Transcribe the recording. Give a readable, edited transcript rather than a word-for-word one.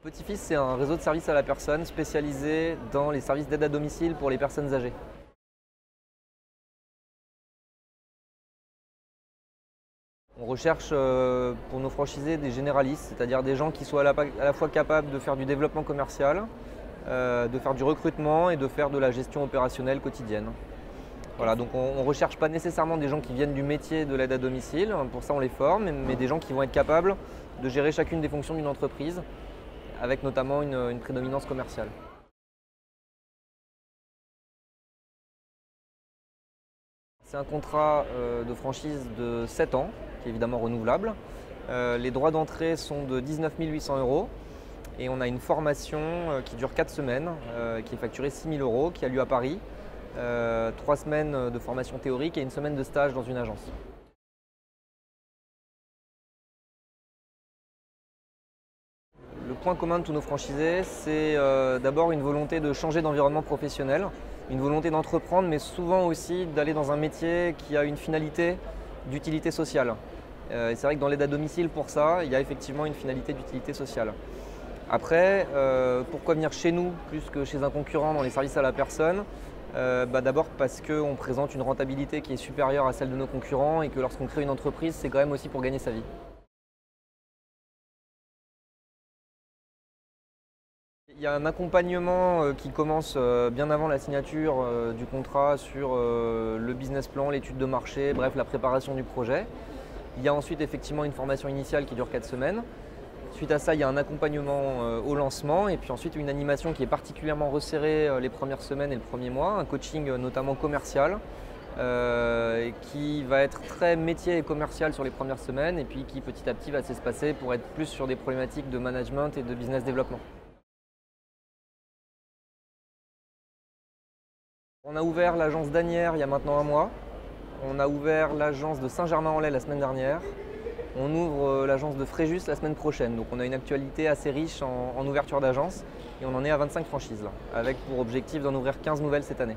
Petit-Fils, c'est un réseau de services à la personne spécialisé dans les services d'aide à domicile pour les personnes âgées. On recherche pour nos franchisés des généralistes, c'est-à-dire des gens qui soient à la fois capables de faire du développement commercial, de faire du recrutement et de faire de la gestion opérationnelle quotidienne. Voilà, donc on ne recherche pas nécessairement des gens qui viennent du métier de l'aide à domicile, pour ça on les forme, mais des gens qui vont être capables de gérer chacune des fonctions d'une entreprise, avec notamment une prédominance commerciale. C'est un contrat de franchise de 7 ans, qui est évidemment renouvelable. Les droits d'entrée sont de 19 800 € et on a une formation qui dure 4 semaines, qui est facturée 6 000 €, qui a lieu à Paris. 3 semaines de formation théorique et une semaine de stage dans une agence. Le point commun de tous nos franchisés, c'est d'abord une volonté de changer d'environnement professionnel, une volonté d'entreprendre, mais souvent aussi d'aller dans un métier qui a une finalité d'utilité sociale. Et c'est vrai que dans l'aide à domicile, pour ça, il y a effectivement une finalité d'utilité sociale. Après, pourquoi venir chez nous plus que chez un concurrent dans les services à la personne? D'abord parce qu'on présente une rentabilité qui est supérieure à celle de nos concurrents et que lorsqu'on crée une entreprise, c'est quand même aussi pour gagner sa vie. Il y a un accompagnement qui commence bien avant la signature du contrat sur le business plan, l'étude de marché, bref la préparation du projet. Il y a ensuite effectivement une formation initiale qui dure 4 semaines. Suite à ça, il y a un accompagnement au lancement et puis ensuite une animation qui est particulièrement resserrée les premières semaines et le premier mois, un coaching notamment commercial qui va être très métier et commercial sur les premières semaines et puis qui petit à petit va s'espacer pour être plus sur des problématiques de management et de business développement. On a ouvert l'agence d'Asnières il y a maintenant un mois. On a ouvert l'agence de Saint-Germain-en-Laye la semaine dernière. On ouvre l'agence de Fréjus la semaine prochaine. Donc on a une actualité assez riche en ouverture d'agence et on en est à 25 franchises là, avec pour objectif d'en ouvrir 15 nouvelles cette année.